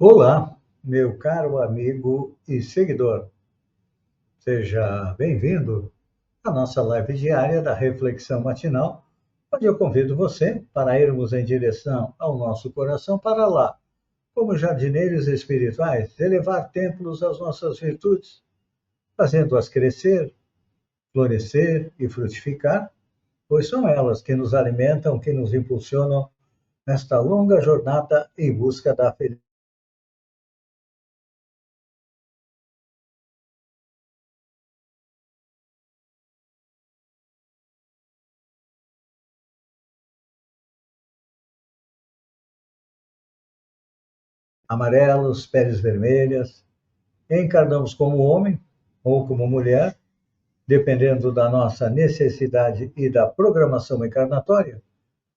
Olá, meu caro amigo e seguidor. Seja bem-vindo à nossa live diária da Reflexão Matinal, onde eu convido você para irmos em direção ao nosso coração para lá, como jardineiros espirituais, elevar templos às nossas virtudes, fazendo-as crescer, florescer e frutificar, pois são elas que nos alimentam, que nos impulsionam nesta longa jornada em busca da felicidade. Amarelos, peles vermelhas, encarnamos como homem ou como mulher, dependendo da nossa necessidade e da programação encarnatória,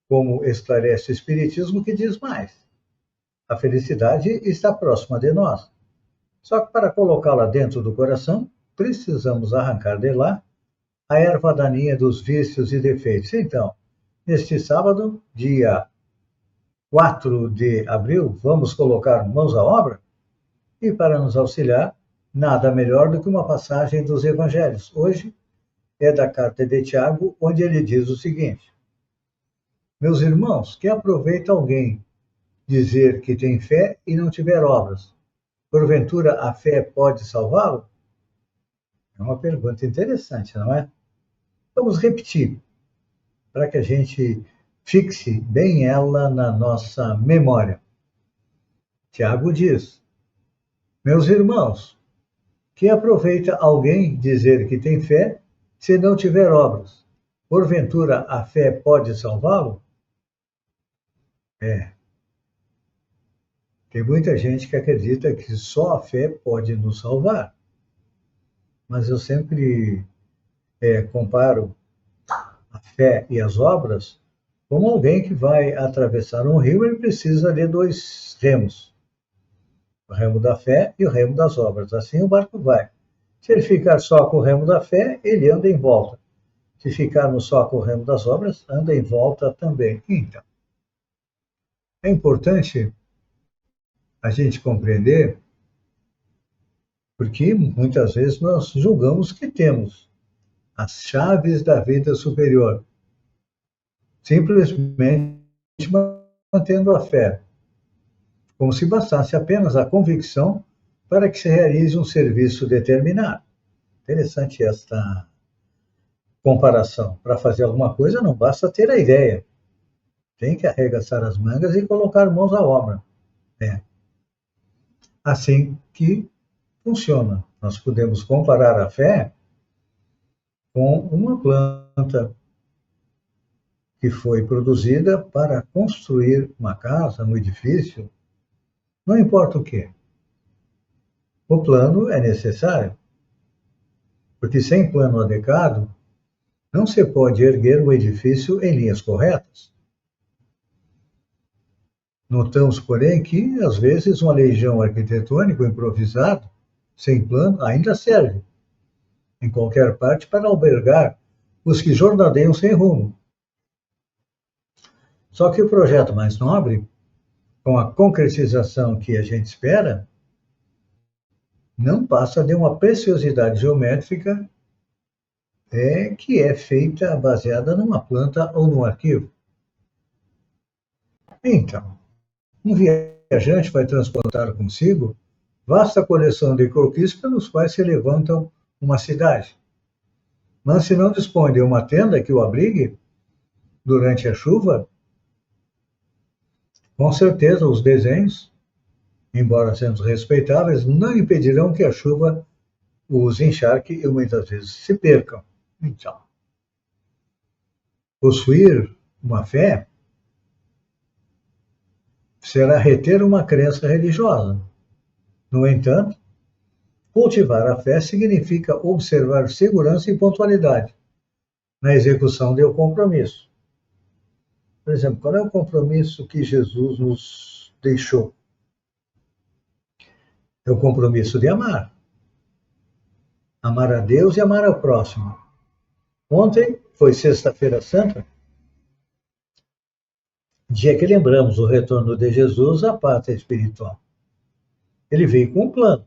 como esclarece o Espiritismo, que diz mais: a felicidade está próxima de nós. Só que para colocá-la dentro do coração, precisamos arrancar de lá a erva daninha dos vícios e defeitos. Então, neste sábado, dia 4 de abril, vamos colocar mãos à obra? E para nos auxiliar, nada melhor do que uma passagem dos Evangelhos. Hoje é da carta de Tiago, onde ele diz o seguinte: meus irmãos, que aproveita alguém dizer que tem fé e não tiver obras? Porventura a fé pode salvá-lo? É uma pergunta interessante, não é? Vamos repetir, para que a gente fixe bem ela na nossa memória. Tiago diz: meus irmãos, que aproveita alguém dizer que tem fé se não tiver obras? Porventura a fé pode salvá-lo? É, tem muita gente que acredita que só a fé pode nos salvar, mas eu sempre comparo a fé e as obras como alguém que vai atravessar um rio, ele precisa de dois remos, o remo da fé e o remo das obras. Assim o barco vai. Se ele ficar só com o remo da fé, ele anda em volta. Se ficarmos só com o remo das obras, anda em volta também. Então, é importante a gente compreender, porque muitas vezes nós julgamos que temos as chaves da vida superior, simplesmente mantendo a fé, como se bastasse apenas a convicção para que se realize um serviço determinado. Interessante esta comparação. Para fazer alguma coisa não basta ter a ideia, tem que arregaçar as mangas e colocar mãos à obra. É assim que funciona. Nós podemos comparar a fé com uma planta que foi produzida para construir uma casa, um edifício, não importa o que. O plano é necessário, porque sem plano adequado, não se pode erguer um edifício em linhas corretas. Notamos, porém, que, às vezes, um aleijão arquitetônico improvisado, sem plano, ainda serve, em qualquer parte, para albergar os que jornadeiam sem rumo. Só que o projeto mais nobre, com a concretização que a gente espera, não passa de uma preciosidade geométrica que é feita baseada numa planta ou num arquivo. Então, um viajante vai transportar consigo vasta coleção de croquis pelos quais se levantam uma cidade. Mas se não dispõe de uma tenda que o abrigue durante a chuva, com certeza os desenhos, embora sendo respeitáveis, não impedirão que a chuva os encharque e muitas vezes se percam. Então, possuir uma fé será reter uma crença religiosa. No entanto, cultivar a fé significa observar segurança e pontualidade na execução do compromisso. Por exemplo, qual é o compromisso que Jesus nos deixou? É o compromisso de amar. Amar a Deus e amar ao próximo. Ontem foi Sexta-feira Santa, dia que lembramos o retorno de Jesus à pátria espiritual. Ele veio com um plano.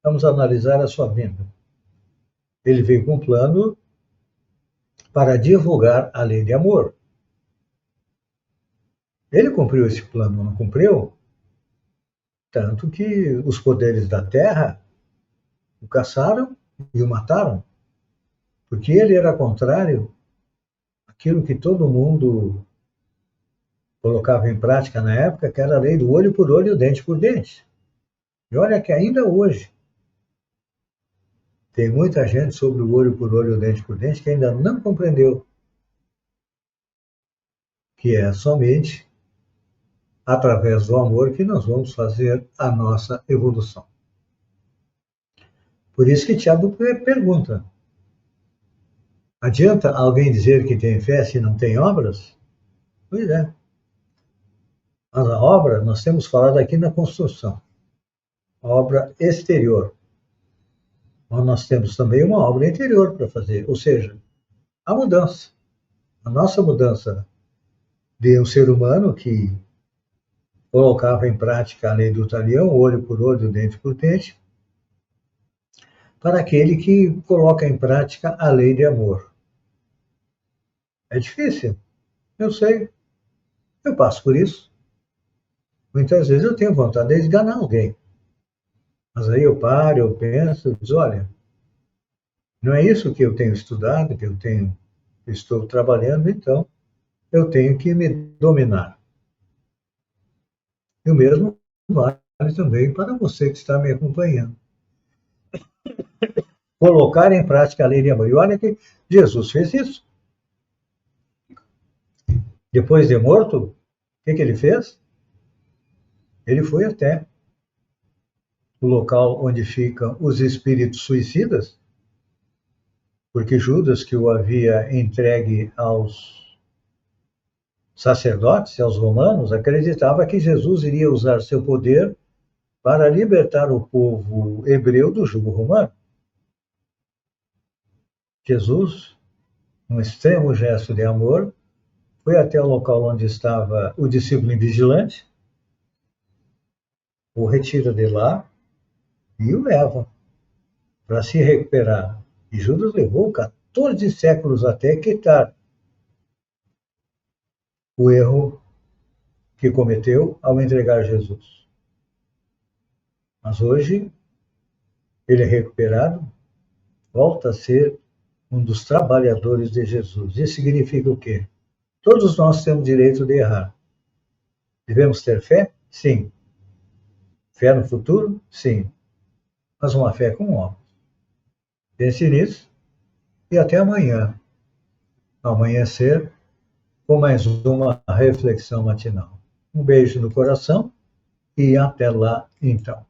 Vamos analisar a sua vinda. Ele veio com um plano para divulgar a lei de amor. Ele cumpriu esse plano, não cumpriu? Tanto que os poderes da terra o caçaram e o mataram, porque ele era contrário àquilo que todo mundo colocava em prática na época, que era a lei do olho por olho, dente por dente. E olha que ainda hoje tem muita gente sobre o olho por olho, dente por dente, que ainda não compreendeu que é somente através do amor que nós vamos fazer a nossa evolução. Por isso que Tiago pergunta: adianta alguém dizer que tem fé se não tem obras? Pois é. Mas a obra, nós temos falado aqui na construção, obra exterior. Mas nós temos também uma obra interior para fazer, ou seja, a mudança. A nossa mudança de um ser humano que colocava em prática a lei do talião, olho por olho, dente por dente, para aquele que coloca em prática a lei de amor. É difícil, eu sei, eu passo por isso. Muitas vezes eu tenho vontade de esganar alguém. Mas aí eu paro, eu penso, eu digo, olha, não é isso que eu tenho estudado, que eu estou trabalhando, então eu tenho que me dominar. E o mesmo vale também para você que está me acompanhando. Colocar em prática a lei de amor. E olha que Jesus fez isso. Depois de morto, o que ele fez? Ele foi até o local onde ficam os espíritos suicidas, porque Judas, que o havia entregue aos sacerdotes e aos romanos, acreditava que Jesus iria usar seu poder para libertar o povo hebreu do jugo romano. Jesus, num extremo gesto de amor, foi até o local onde estava o discípulo invigilante, o retira de lá e o leva para se recuperar. E Judas levou 14 séculos até quitar o erro que cometeu ao entregar Jesus. Mas hoje, ele é recuperado, volta a ser um dos trabalhadores de Jesus. Isso significa o quê? Todos nós temos direito de errar. Devemos ter fé? Sim. Fé no futuro? Sim. Mas uma fé com obras. Pense nisso e até amanhã, ao amanhecer, com mais uma reflexão matinal. Um beijo no coração e até lá, então.